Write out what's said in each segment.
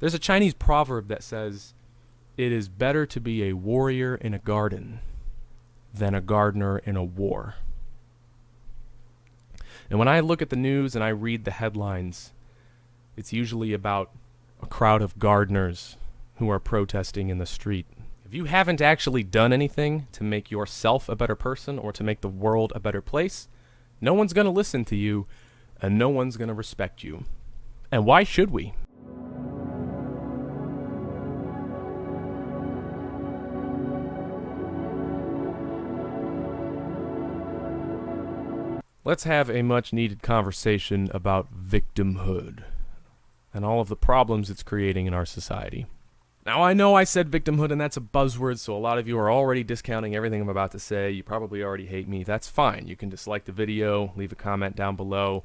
There's a Chinese proverb that says, "It is better to be a warrior in a garden than a gardener in a war." And when I look at the news and I read the headlines, it's usually about a crowd of gardeners who are protesting in the street. If you haven't actually done anything to make yourself a better person or to make the world a better place, no one's going to listen to you and no one's going to respect you. And why should we? Let's have a much needed conversation about victimhood and all of the problems it's creating in our society. Now, I know I said victimhood and that's a buzzword, so a lot of you are already discounting everything I'm about to say. You probably already hate me. That's fine. You can dislike the video, leave a comment down below.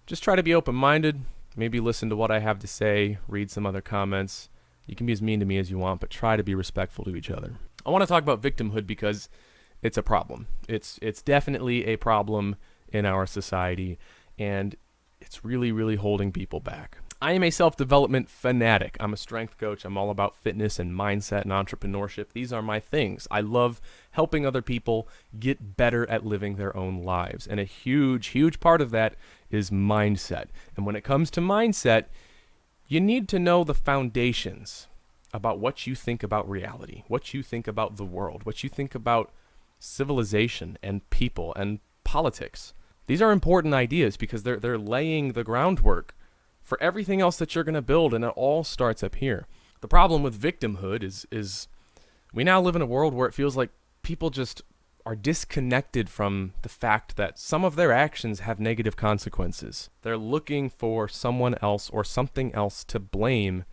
Just try to be open-minded. Maybe listen to what I have to say, read some other comments. You can be as mean to me as you want, but try to be respectful to each other. I want to talk about victimhood because it's a problem. It's definitely a problem in our society, and it's really, really holding people back. I am a self-development fanatic. I'm a strength coach. I'm all about fitness and mindset and entrepreneurship. These are my things. I love helping other people get better at living their own lives. And a huge, huge part of that is mindset. And when it comes to mindset, you need to know the foundations about what you think about reality, what you think about the world, what you think about civilization and people and politics. These are important ideas because they're laying the groundwork for everything else that you're going to build, and it all starts up here. The problem with victimhood is we now live in a world where it feels like people just are disconnected from the fact that some of their actions have negative consequences. They're looking for someone else or something else to blame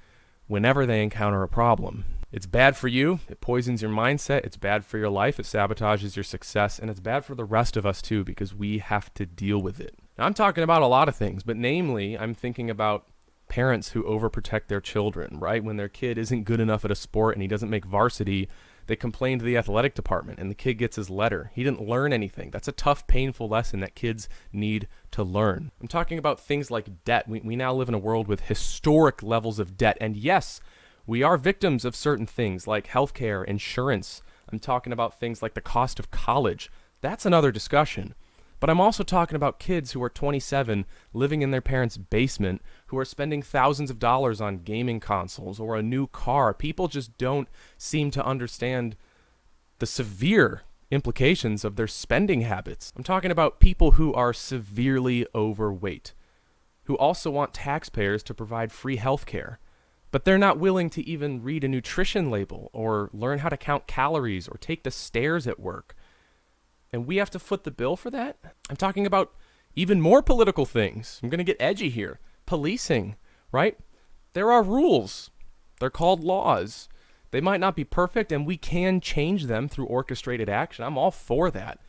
whenever they encounter a problem. It's bad for you, it poisons your mindset, it's bad for your life, it sabotages your success, and it's bad for the rest of us too because we have to deal with it. Now, I'm talking about a lot of things, but namely, I'm thinking about parents who overprotect their children, right? When their kid isn't good enough at a sport and he doesn't make varsity, they complain to the athletic department and the kid gets his letter. He didn't learn anything. That's a tough, painful lesson that kids need to learn. I'm talking about things like debt. We now live in a world with historic levels of debt, and yes, we are victims of certain things like healthcare, insurance. I'm talking about things like the cost of college. That's another discussion. But I'm also talking about kids who are 27, living in their parents' basement, who are spending thousands of dollars on gaming consoles or a new car. People just don't seem to understand the severe implications of their spending habits. I'm talking about people who are severely overweight, who also want taxpayers to provide free health care. But they're not willing to even read a nutrition label or learn how to count calories or take the stairs at work. And we have to foot the bill for that? I'm talking about even more political things. I'm going to get edgy here. Policing, right? There are rules. They're called laws. They might not be perfect, and we can change them through orchestrated action. I'm all for that.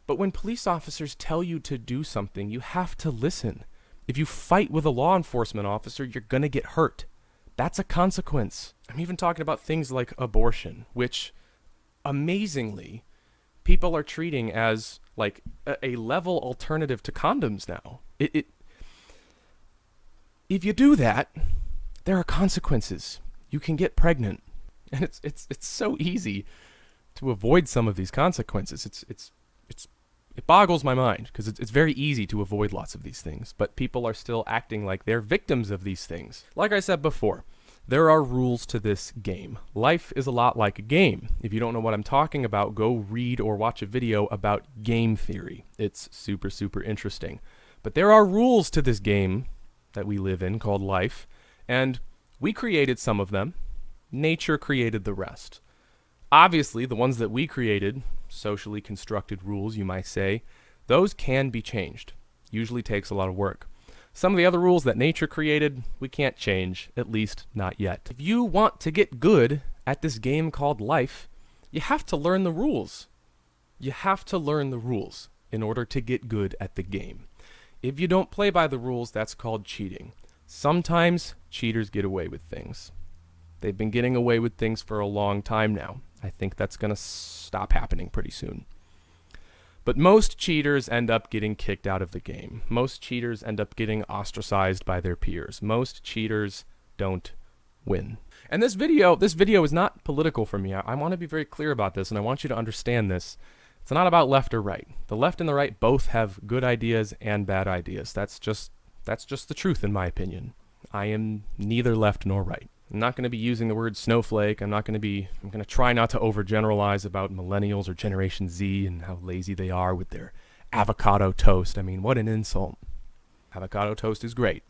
But when police officers tell you to do something, you have to listen. If you fight with a law enforcement officer, you're going to get hurt. That's a consequence. I'm even talking about things like abortion, which amazingly people are treating as like a level alternative to condoms now. If you do that, there are consequences. You can get pregnant. And it's so easy to avoid some of these consequences. It boggles my mind because it's very easy to avoid lots of these things, but people are still acting like they're victims of these things. Like I said before, there are rules to this game. Life is a lot like a game. If you don't know what I'm talking about, go read or watch a video about game theory. It's super, super interesting. But there are rules to this game that we live in called life, and we created some of them. Nature created the rest. Obviously, the ones that we created, socially constructed rules, you might say, those can be changed. Usually takes a lot of work. Some of the other rules that nature created, we can't change, at least not yet. If you want to get good at this game called life, you have to learn the rules. You have to learn the rules in order to get good at the game. If you don't play by the rules, that's called cheating. Sometimes cheaters get away with things. They've been getting away with things for a long time now. I think that's going to stop happening pretty soon. But most cheaters end up getting kicked out of the game. Most cheaters end up getting ostracized by their peers. Most cheaters don't win. And this video is not political for me. I want to be very clear about this, and I want you to understand this. It's not about left or right. The left and the right both have good ideas and bad ideas. That's just the truth, in my opinion. I am neither left nor right. I'm not going to be using the word snowflake. I'm going to try not to overgeneralize about millennials or Generation Z and how lazy they are with their avocado toast. I mean, what an insult. Avocado toast is great.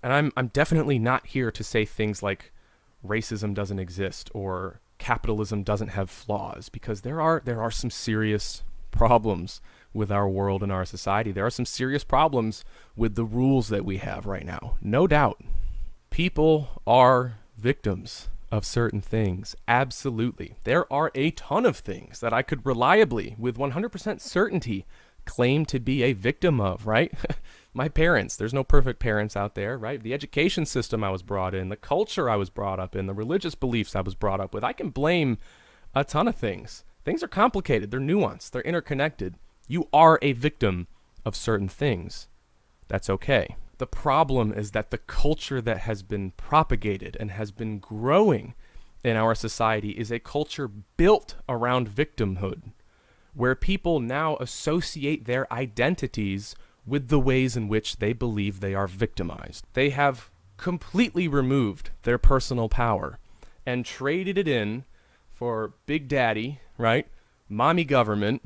And I'm definitely not here to say things like racism doesn't exist or capitalism doesn't have flaws, because there are some serious problems with our world and our society. There are some serious problems with the rules that we have right now. No doubt. People are victims of certain things. Absolutely. There are a ton of things that I could reliably, with 100% certainty, claim to be a victim of, right? My parents, there's no perfect parents out there, right? The education system I was brought in, the culture I was brought up in, the religious beliefs I was brought up with. I can blame a ton of things. Things are complicated, they're nuanced, they're interconnected. You are a victim of certain things. That's okay. The problem is that the culture that has been propagated and has been growing in our society is a culture built around victimhood, where people now associate their identities with the ways in which they believe they are victimized. They have completely removed their personal power and traded it in for Big Daddy, right? Mommy government,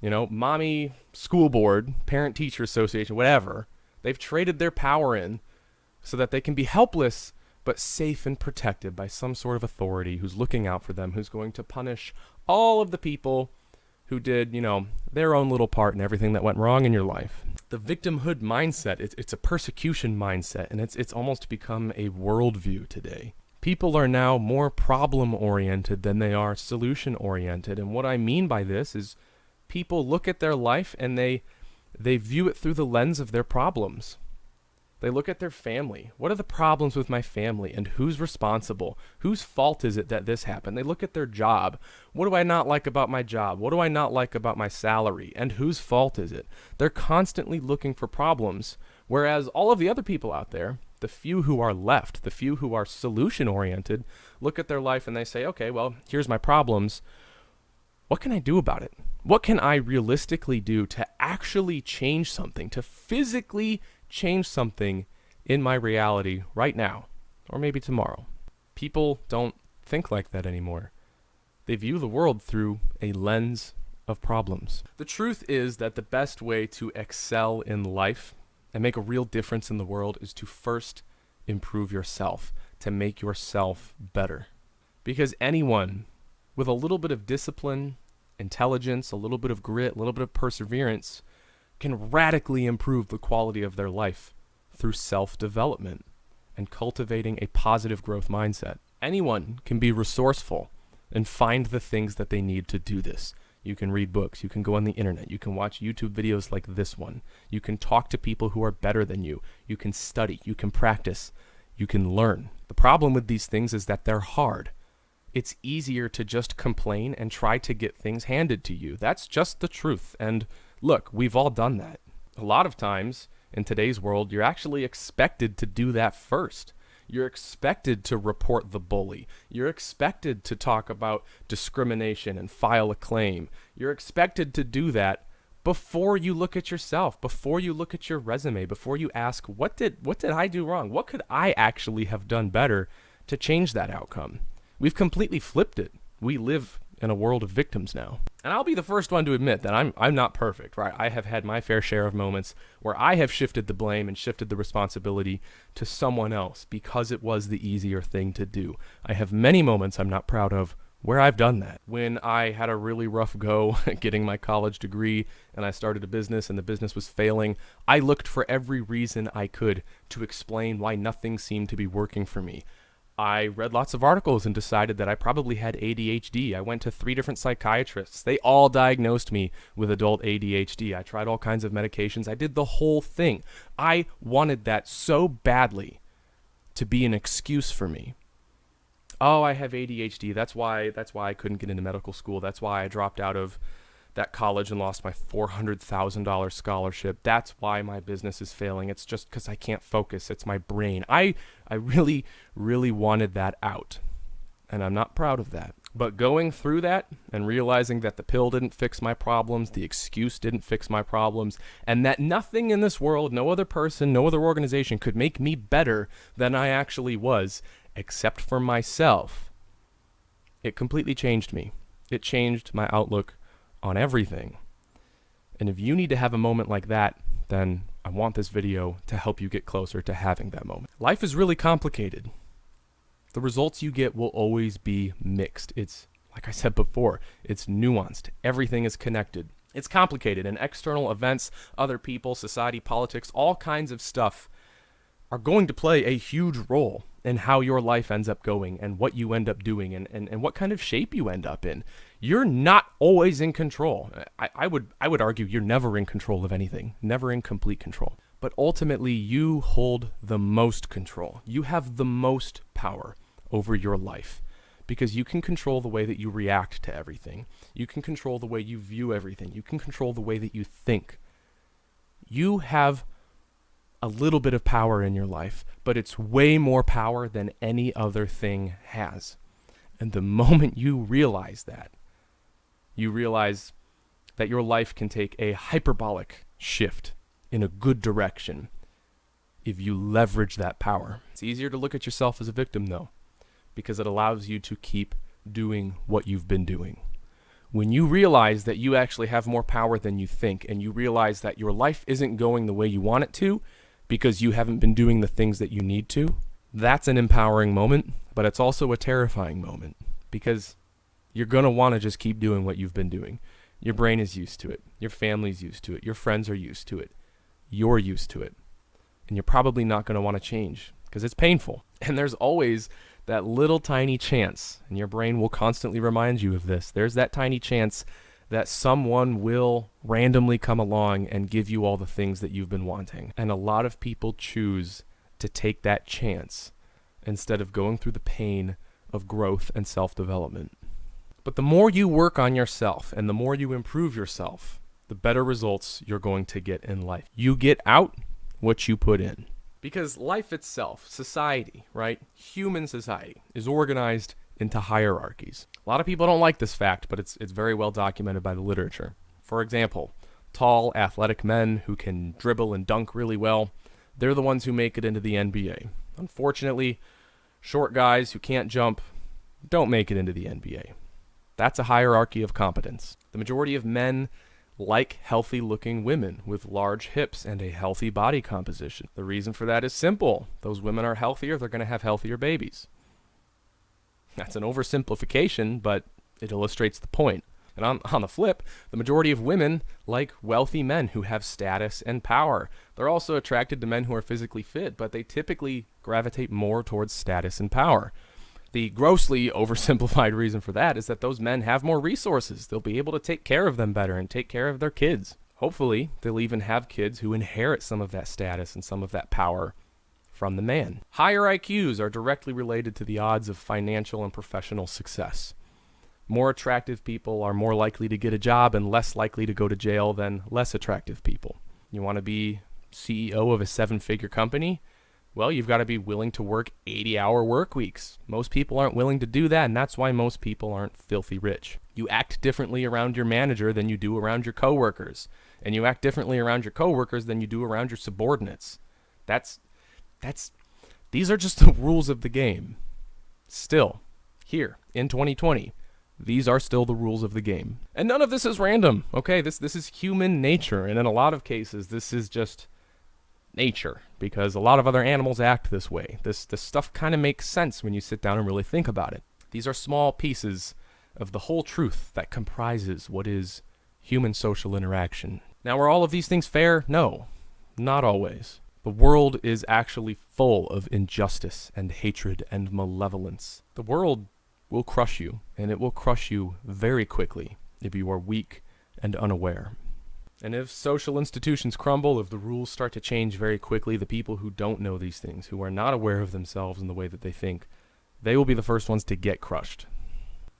mommy school board, parent-teacher association, whatever. They've traded their power in so that they can be helpless but safe and protected by some sort of authority who's looking out for them, who's going to punish all of the people who did, their own little part in everything that went wrong in your life. The victimhood mindset, it's a persecution mindset, and it's almost become a worldview today. People are now more problem-oriented than they are solution-oriented, and what I mean by this is people look at their life and they view it through the lens of their problems. They look at their family. What are the problems with my family, and who's responsible? Whose fault is it that this happened? They look at their job. What do I not like about my job? What do I not like about my salary? And whose fault is it? They're constantly looking for problems, whereas all of the other people out there, the few who are left, the few who are solution-oriented, look at their life and they say, okay, well, here's my problems. What can I do about it? What can I realistically do to actually change something, to physically change something in my reality right now, or maybe tomorrow? People don't think like that anymore. They view the world through a lens of problems. The truth is that the best way to excel in life and make a real difference in the world is to first improve yourself, to make yourself better. Because anyone with a little bit of discipline, intelligence, a little bit of grit, a little bit of perseverance can radically improve the quality of their life through self-development and cultivating a positive growth mindset. Anyone can be resourceful and find the things that they need to do this. You can read books, you can go on the internet, you can watch YouTube videos like this one, you can talk to people who are better than you can study, you can practice, you can learn. The problem with these things is that they're hard. It's easier to just complain and try to get things handed to you. That's just the truth. And look, we've all done that. A lot of times in today's world, you're actually expected to do that first. You're expected to report the bully. You're expected to talk about discrimination and file a claim. You're expected to do that before you look at yourself, before you look at your resume, before you ask, what did I do wrong? What could I actually have done better to change that outcome? We've completely flipped it. We live in a world of victims now. And I'll be the first one to admit that I'm not perfect, right? I have had my fair share of moments where I have shifted the blame and shifted the responsibility to someone else because it was the easier thing to do. I have many moments I'm not proud of where I've done that. When I had a really rough go getting my college degree and I started a business and the business was failing, I looked for every reason I could to explain why nothing seemed to be working for me. I read lots of articles and decided that I probably had ADHD. I went to 3 different psychiatrists. They all diagnosed me with adult ADHD. I tried all kinds of medications. I did the whole thing. I wanted that so badly to be an excuse for me. Oh, I have ADHD. That's why I couldn't get into medical school. That's why I dropped out of that college and lost my $400,000 scholarship. That's why my business is failing. It's just because I can't focus. It's my brain. I I really, really wanted that out. And I'm not proud of that. But going through that and realizing that the pill didn't fix my problems, the excuse didn't fix my problems, and that nothing in this world, no other person, no other organization could make me better than I actually was, except for myself, it completely changed me. It changed my outlook on everything. And if you need to have a moment like that, then I want this video to help you get closer to having that moment. Life is really complicated. The results you get will always be mixed. It's, like I said before, it's nuanced. Everything is connected. It's complicated, and external events, other people, society, politics, all kinds of stuff are going to play a huge role in how your life ends up going and what you end up doing and what kind of shape you end up in. You're not always in control. I would argue you're never in control of anything, never in complete control. But ultimately, you hold the most control. You have the most power over your life because you can control the way that you react to everything. You can control the way you view everything. You can control the way that you think. You have a little bit of power in your life, but it's way more power than any other thing has. And the moment you realize that, you realize that your life can take a hyperbolic shift in a good direction if you leverage that power. It's easier to look at yourself as a victim, though, because it allows you to keep doing what you've been doing. When you realize that you actually have more power than you think, and you realize that your life isn't going the way you want it to because you haven't been doing the things that you need to, that's an empowering moment, but it's also a terrifying moment because you're going to want to just keep doing what you've been doing. Your brain is used to it. Your family's used to it. Your friends are used to it. You're used to it. And you're probably not going to want to change because it's painful. And there's always that little tiny chance, and your brain will constantly remind you of this. There's that tiny chance that someone will randomly come along and give you all the things that you've been wanting. And a lot of people choose to take that chance instead of going through the pain of growth and self-development. But the more you work on yourself and the more you improve yourself, the better results you're going to get in life. You get out what you put in. Because life itself, society, right? Human society is organized into hierarchies. A lot of people don't like this fact, but it's very well documented by the literature. For example, tall, athletic men who can dribble and dunk really well, they're the ones who make it into the NBA. Unfortunately, short guys who can't jump don't make it into the NBA. That's a hierarchy of competence. The majority of men like healthy-looking women with large hips and a healthy body composition. The reason for that is simple. Those women are healthier, they're going to have healthier babies. That's an oversimplification, but it illustrates the point. And on the flip, the majority of women like wealthy men who have status and power. They're also attracted to men who are physically fit, but they typically gravitate more towards status and power. The grossly oversimplified reason for that is that those men have more resources. They'll be able to take care of them better and take care of their kids. Hopefully, they'll even have kids who inherit some of that status and some of that power from the man. Higher IQs are directly related to the odds of financial and professional success. More attractive people are more likely to get a job and less likely to go to jail than less attractive people. You want to be CEO of a 7-figure company? Well, you've got to be willing to work 80-hour work weeks. Most people aren't willing to do that, and that's why most people aren't filthy rich. You act differently around your manager than you do around your coworkers, and you act differently around your coworkers than you do around your subordinates. These are just the rules of the game. Still, here in 2020, these are still the rules of the game. And none of this is random, okay? This is human nature, and in a lot of cases, this is just nature, because a lot of other animals act this way. This stuff kind of makes sense when you sit down and really think about it. These are small pieces of the whole truth that comprises what is human social interaction. Now, are all of these things fair? No, not always. The world is actually full of injustice and hatred and malevolence. The world will crush you, and it will crush you very quickly if you are weak and unaware. And if social institutions crumble, if the rules start to change very quickly, the people who don't know these things, who are not aware of themselves in the way that they think, they will be the first ones to get crushed.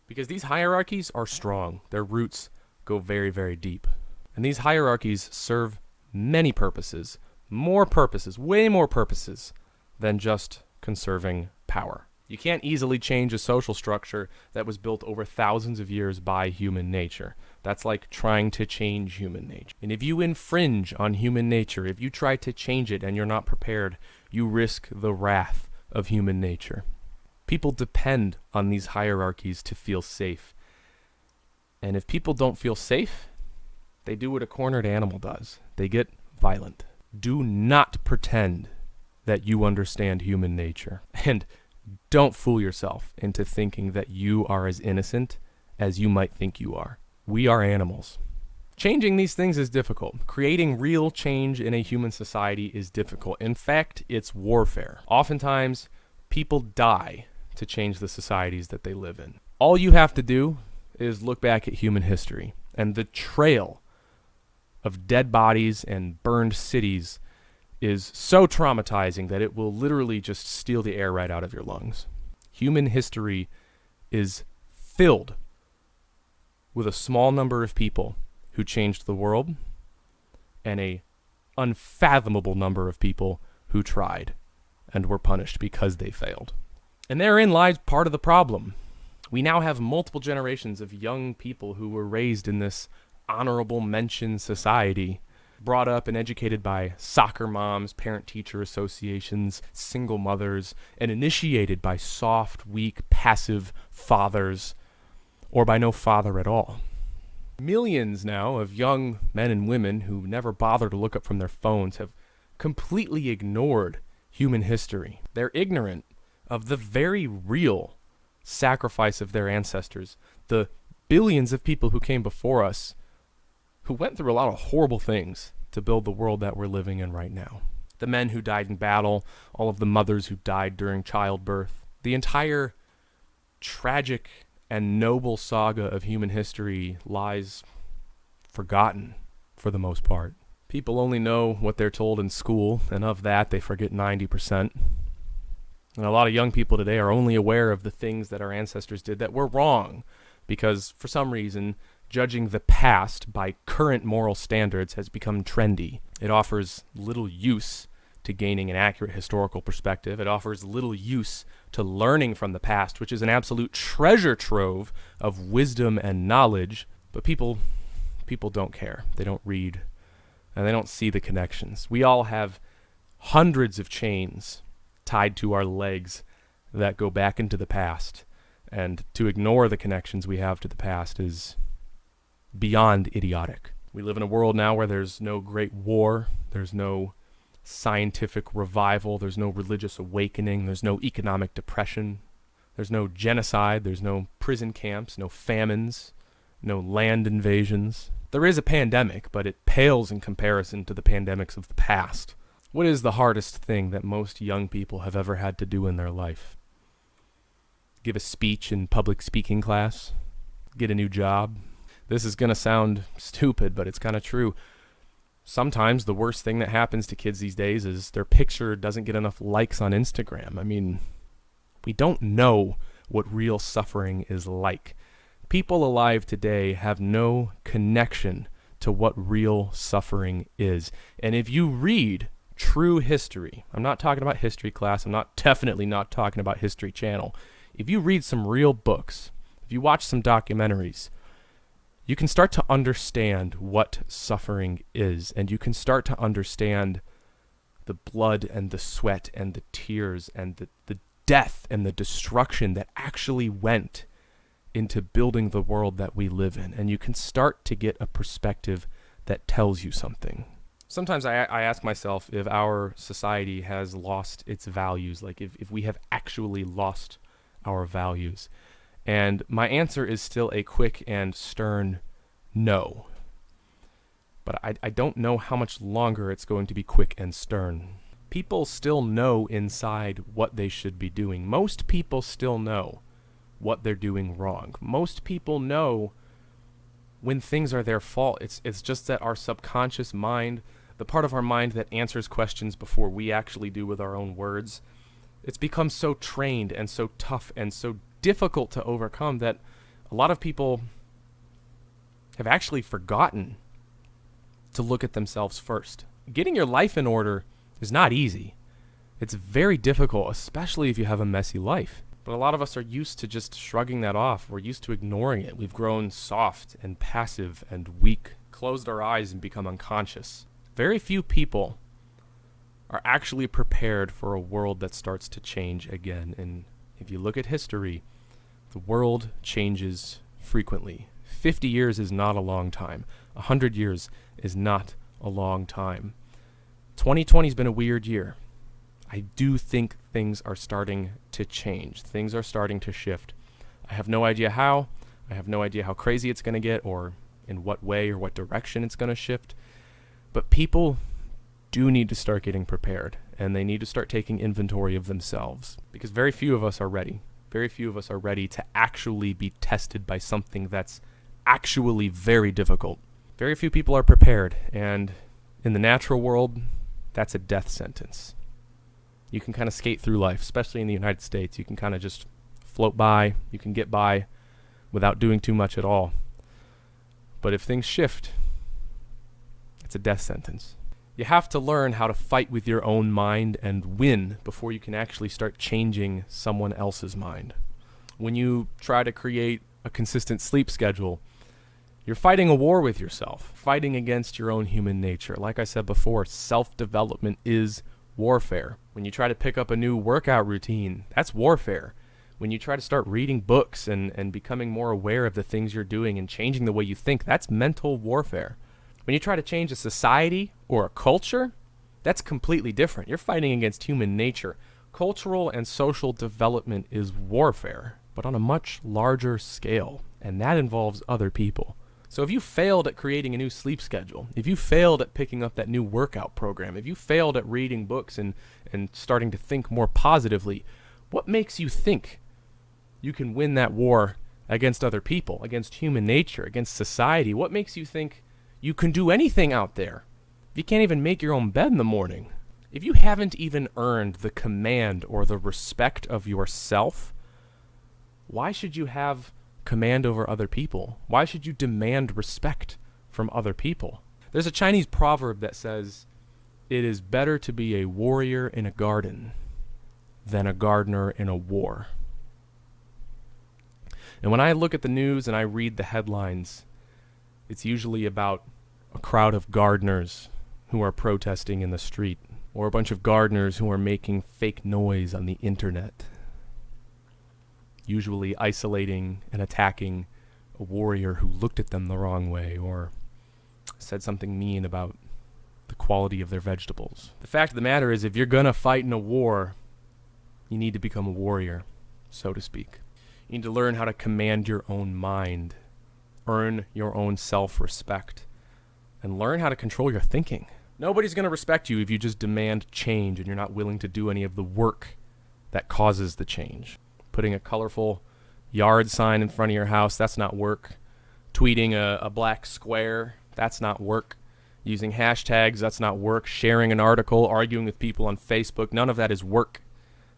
Because these hierarchies are strong. Their roots go very, very deep. And these hierarchies serve many purposes, more purposes, way more purposes than just conserving power. You can't easily change a social structure that was built over thousands of years by human nature. That's like trying to change human nature. And if you infringe on human nature, if you try to change it and you're not prepared, you risk the wrath of human nature. People depend on these hierarchies to feel safe. And if people don't feel safe, they do what a cornered animal does. They get violent. Do not pretend that you understand human nature. And don't fool yourself into thinking that you are as innocent as you might think you are. We are animals. Changing these things is difficult. Creating real change in a human society is difficult. In fact, it's warfare. Oftentimes, people die to change the societies that they live in. All you have to do is look back at human history, and the trail of dead bodies and burned cities is so traumatizing that it will literally just steal the air right out of your lungs. Human history is filled with a small number of people who changed the world and a unfathomable number of people who tried and were punished because they failed. And therein lies part of the problem. We now have multiple generations of young people who were raised in this honorable mention society, brought up and educated by soccer moms, parent-teacher associations, single mothers, and initiated by soft, weak, passive fathers, or by no father at all. Millions now of young men and women who never bother to look up from their phones have completely ignored human history. They're ignorant of the very real sacrifice of their ancestors, the billions of people who came before us, who went through a lot of horrible things to build the world that we're living in right now. The men who died in battle, all of the mothers who died during childbirth, the entire tragic and noble saga of human history lies forgotten for the most part. People only know what they're told in school, and of that they forget 90%. And a lot of young people today are only aware of the things that our ancestors did that were wrong, because for some reason, judging the past by current moral standards has become trendy. It offers little use to gaining an accurate historical perspective. It offers little use to learning from the past, which is an absolute treasure trove of wisdom and knowledge. But people don't care. They don't read, and they don't see the connections. We all have hundreds of chains tied to our legs that go back into the past, and to ignore the connections we have to the past is beyond idiotic. We live in a world now where there's no great war, there's no scientific revival, there's no religious awakening, there's no economic depression, there's no genocide, there's no prison camps, no famines, no land invasions. There is a pandemic, but it pales in comparison to the pandemics of the past. What is the hardest thing that most young people have ever had to do in their life? Give a speech in public speaking class? Get a new job? This is going to sound stupid, but it's kind of true. Sometimes the worst thing that happens to kids these days is their picture doesn't get enough likes on Instagram. I mean, we don't know what real suffering is like. People alive today have no connection to what real suffering is. And if you read true history, I'm not talking about history class, I'm definitely not talking about History Channel. If you read some real books, if you watch some documentaries, you can start to understand what suffering is, and you can start to understand the blood and the sweat and the tears and the death and the destruction that actually went into building the world that we live in. And you can start to get a perspective that tells you something. Sometimes I ask myself if our society has lost its values, like if we have actually lost our values. And my answer is still a quick and stern no. But I don't know how much longer it's going to be quick and stern. People still know inside what they should be doing. Most people still know what they're doing wrong. Most people know when things are their fault. It's just that our subconscious mind, the part of our mind that answers questions before we actually do with our own words, it's become so trained and so tough and so difficult to overcome that a lot of people have actually forgotten to look at themselves first. Getting your life in order is not easy. It's very difficult, especially if you have a messy life. But a lot of us are used to just shrugging that off. We're used to ignoring it. We've grown soft and passive and weak, closed our eyes and become unconscious. Very few people are actually prepared for a world that starts to change again. And if you look at history, the world changes frequently. 50 years is not a long time. 100 years is not a long time. 2020 has been a weird year. I do think things are starting to change. Things are starting to shift. I have no idea how. I have no idea how crazy it's going to get or in what way or what direction it's going to shift. But people do need to start getting prepared, and they need to start taking inventory of themselves, because very few of us are ready. Very few of us are ready to actually be tested by something that's actually very difficult. Very few people are prepared, and in the natural world, that's a death sentence. You can kind of skate through life, especially in the United States. You can kind of just float by. You can get by without doing too much at all. But if things shift, it's a death sentence. You have to learn how to fight with your own mind and win before you can actually start changing someone else's mind. When you try to create a consistent sleep schedule, you're fighting a war with yourself, fighting against your own human nature. Like I said before, self-development is warfare. When you try to pick up a new workout routine, that's warfare. When you try to start reading books and becoming more aware of the things you're doing and changing the way you think, that's mental warfare. When you try to change a society or a culture, that's completely different. You're fighting against human nature. Cultural and social development is warfare, but on a much larger scale, and that involves other people. So if you failed at creating a new sleep schedule, if you failed at picking up that new workout program, if you failed at reading books and starting to think more positively, what makes you think you can win that war against other people, against human nature, against society? What makes you think you can do anything out there if you can't even make your own bed in the morning? If you haven't even earned the command or the respect of yourself, why should you have command over other people? Why should you demand respect from other people? There's a Chinese proverb that says, "It is better to be a warrior in a garden than a gardener in a war." And when I look at the news and I read the headlines, it's usually about a crowd of gardeners who are protesting in the street, or a bunch of gardeners who are making fake noise on the internet, usually isolating and attacking a warrior who looked at them the wrong way or said something mean about the quality of their vegetables. The fact of the matter is, if you're going to fight in a war, you need to become a warrior, so to speak. You need to learn how to command your own mind, earn your own self-respect, and learn how to control your thinking. Nobody's going to respect you if you just demand change and you're not willing to do any of the work that causes the change. Putting a colorful yard sign in front of your house, that's not work. Tweeting a black square, that's not work. Using hashtags, that's not work. Sharing an article, arguing with people on Facebook, none of that is work.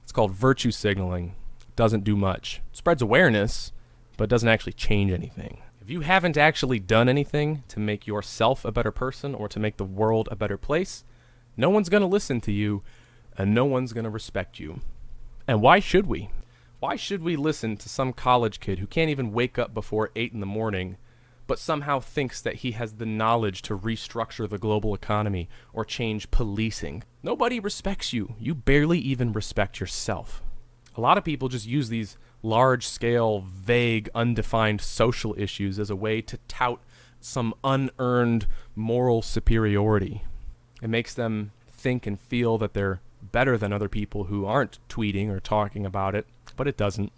It's called virtue signaling. It doesn't do much. It spreads awareness, but it doesn't actually change anything. If you haven't actually done anything to make yourself a better person or to make the world a better place, no one's going to listen to you and no one's going to respect you. And why should we? Why should we listen to some college kid who can't even wake up before 8 in the morning, but somehow thinks that he has the knowledge to restructure the global economy or change policing? Nobody respects you. You barely even respect yourself. A lot of people just use these large-scale, vague, undefined social issues as a way to tout some unearned moral superiority. It makes them think and feel that they're better than other people who aren't tweeting or talking about it, but it doesn't.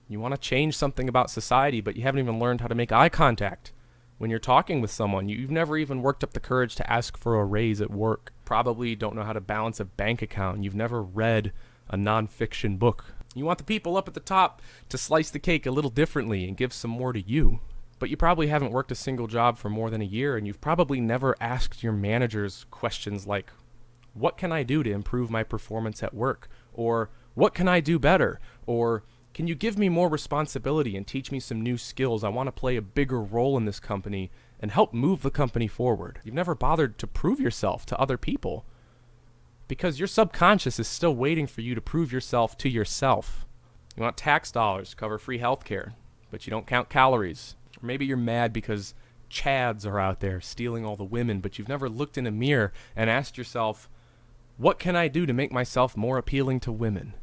You want to change something about society, but you haven't even learned how to make eye contact when you're talking with someone. You've never even worked up the courage to ask for a raise at work. Probably don't know how to balance a bank account. You've never read a nonfiction book. You want the people up at the top to slice the cake a little differently and give some more to you. But you probably haven't worked a single job for more than a year, and you've probably never asked your managers questions like, what can I do to improve my performance at work? Or what can I do better? Or can you give me more responsibility and teach me some new skills? I want to play a bigger role in this company and help move the company forward. You've never bothered to prove yourself to other people Because your subconscious is still waiting for you to prove yourself to yourself. You want tax dollars to cover free healthcare, but you don't count calories. Or maybe you're mad because chads are out there stealing all the women, but you've never looked in a mirror and asked yourself, what can I do to make myself more appealing to women?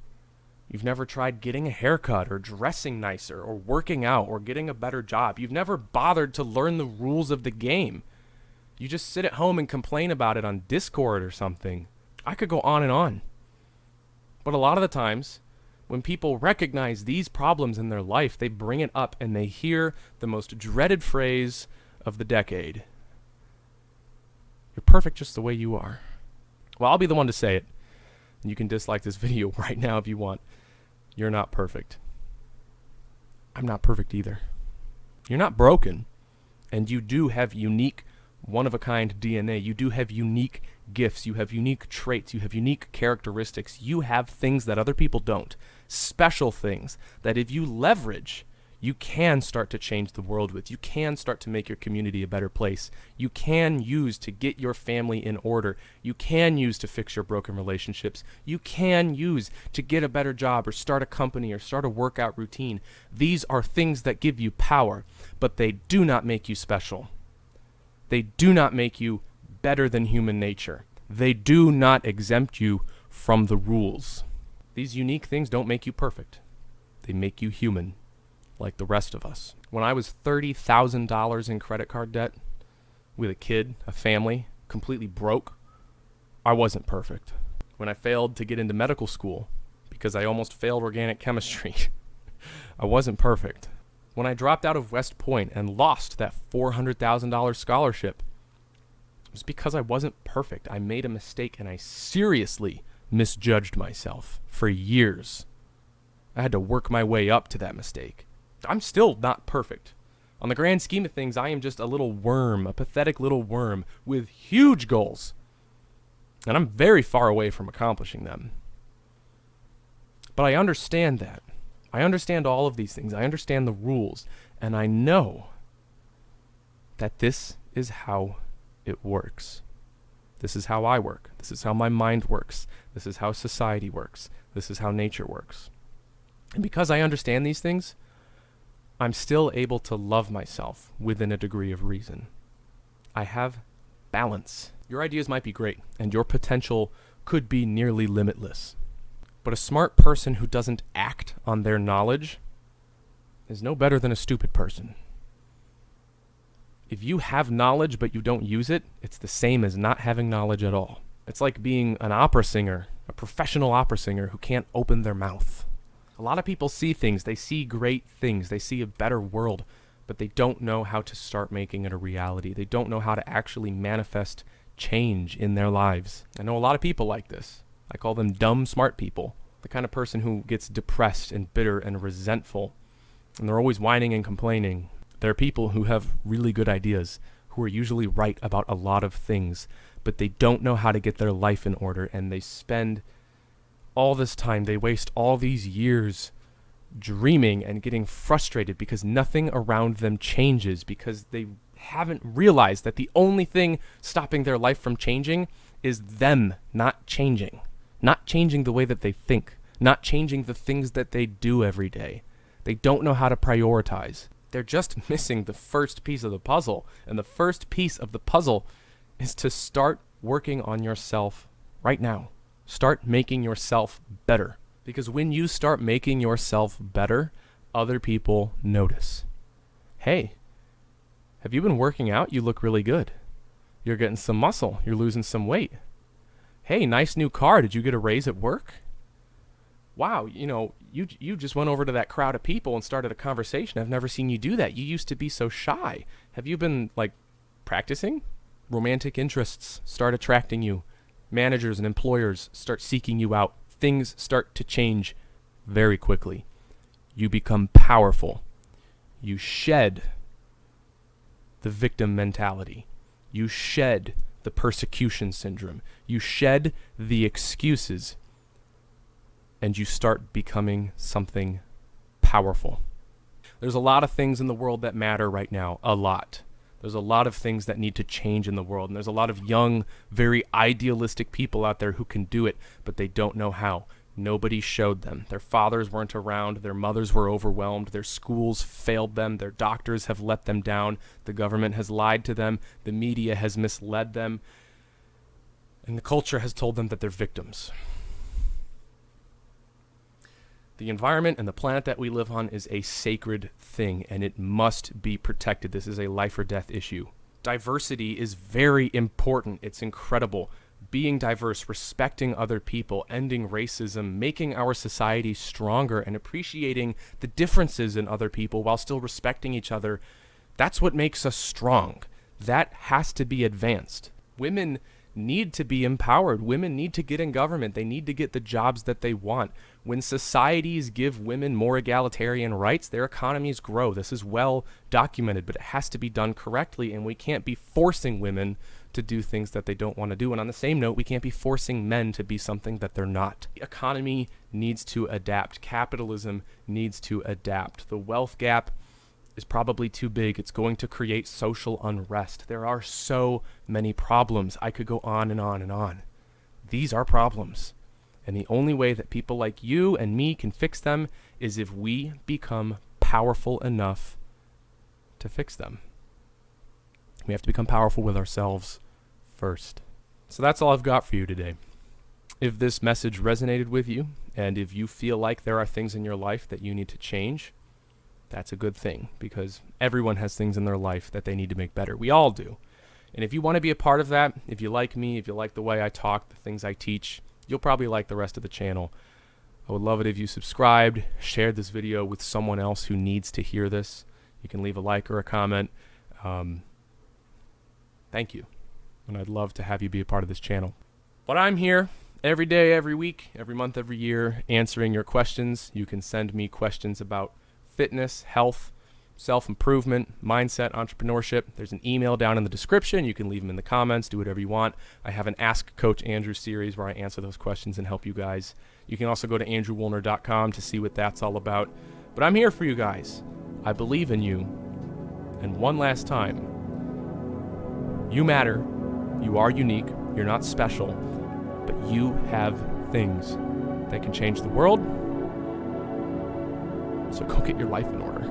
You've never tried getting a haircut or dressing nicer or working out or getting a better job. You've never bothered to learn the rules of the game. You just sit at home and complain about it on Discord or something. I could go on and on. But a lot of the times, when people recognize these problems in their life, they bring it up and they hear the most dreaded phrase of the decade. You're perfect just the way you are. Well, I'll be the one to say it. You can dislike this video right now if you want. You're not perfect. I'm not perfect either. You're not broken. And you do have unique, one-of-a-kind DNA. You do have unique gifts. You have unique traits. You have unique characteristics. You have things that other people don't. Special things that if you leverage, you can start to change the world with. You can start to make your community a better place. You can use to get your family in order. You can use to fix your broken relationships. You can use to get a better job or start a company or start a workout routine. These are things that give you power, but they do not make you special. They do not make you better than human nature. They do not exempt you from the rules. These unique things don't make you perfect. They make you human, like the rest of us. When I was $30,000 in credit card debt, with a kid, a family, completely broke, I wasn't perfect. When I failed to get into medical school, because I almost failed organic chemistry, I wasn't perfect. When I dropped out of West Point and lost that $400,000 scholarship, it was because I wasn't perfect. I made a mistake and I seriously misjudged myself for years. I had to work my way up to that mistake. I'm still not perfect. On the grand scheme of things, I am just a little worm, a pathetic little worm with huge goals. And I'm very far away from accomplishing them. But I understand that. I understand all of these things. I understand the rules. And I know that this is how it works. This is how I work. This is how my mind works. This is how society works. This is how nature works. And because I understand these things, I'm still able to love myself within a degree of reason. I have balance. Your ideas might be great, and your potential could be nearly limitless. But a smart person who doesn't act on their knowledge is no better than a stupid person. If you have knowledge but you don't use it, it's the same as not having knowledge at all. It's like being an opera singer, a professional opera singer who can't open their mouth. A lot of people see things, they see great things, they see a better world, but they don't know how to start making it a reality. They don't know how to actually manifest change in their lives. I know a lot of people like this. I call them dumb, smart people. The kind of person who gets depressed and bitter and resentful, and they're always whining and complaining. There are people who have really good ideas, who are usually right about a lot of things, but they don't know how to get their life in order, and they spend all this time, they waste all these years dreaming and getting frustrated because nothing around them changes, because they haven't realized that the only thing stopping their life from changing is them not changing the way that they think, not changing the things that they do every day. They don't know how to prioritize. They're just missing the first piece of the puzzle, and the first piece of the puzzle is to start working on yourself right now. Start making yourself better. Because when you start making yourself better, other people notice. Hey, have you been working out? You look really good. You're getting some muscle. You're losing some weight. Hey, nice new car. Did you get a raise at work? Wow, you just went over to that crowd of people and started a conversation. I've never seen you do that. You used to be so shy. Have you been, practicing? Romantic interests start attracting you. Managers and employers start seeking you out. Things start to change very quickly. You become powerful. You shed the victim mentality. You shed the persecution syndrome. You shed the excuses. And you start becoming something powerful. There's a lot of things in the world that matter right now. A lot. There's a lot of things that need to change in the world, and there's a lot of young, very idealistic people out there who can do it, but they don't know how. Nobody showed them. Their fathers weren't around, their mothers were overwhelmed, their schools failed them, their doctors have let them down, the government has lied to them, the media has misled them, and the culture has told them that they're victims. The environment and the planet that we live on is a sacred thing, and it must be protected. This is a life or death issue. Diversity is very important. It's incredible. Being diverse, respecting other people, ending racism, making our society stronger, and appreciating the differences in other people while still respecting each other, that's what makes us strong. That has to be advanced. Women need to be empowered. Women need to get in government. They need to get the jobs that they want. When societies give women more egalitarian rights, their economies grow. This is well documented, but it has to be done correctly, and we can't be forcing women to do things that they don't want to do. And on the same note, we can't be forcing men to be something that they're not. The economy needs to adapt. Capitalism needs to adapt. The wealth gap is probably too big. It's going to create social unrest. There are so many problems. I could go on and on and on. These are problems. And the only way that people like you and me can fix them is if we become powerful enough to fix them. We have to become powerful with ourselves first. So that's all I've got for you today. If this message resonated with you, and if you feel like there are things in your life that you need to change, that's a good thing, because everyone has things in their life that they need to make better. We all do. And if you want to be a part of that, if you like me, if you like the way I talk, the things I teach, you'll probably like the rest of the channel. I would love it if you subscribed, shared this video with someone else who needs to hear this. You can leave a like or a comment. Thank you. And I'd love to have you be a part of this channel. But I'm here every day, every week, every month, every year, answering your questions. You can send me questions about fitness, health, self-improvement, mindset, entrepreneurship. There's an email down in the description. You can leave them in the comments, do whatever you want. I have an Ask Coach Andrew series where I answer those questions and help you guys. You can also go to andrewwuellner.com to see what that's all about. But I'm here for you guys. I believe in you. And one last time, you matter. You are unique. You're not special. But you have things that can change the world. So go get your life in order.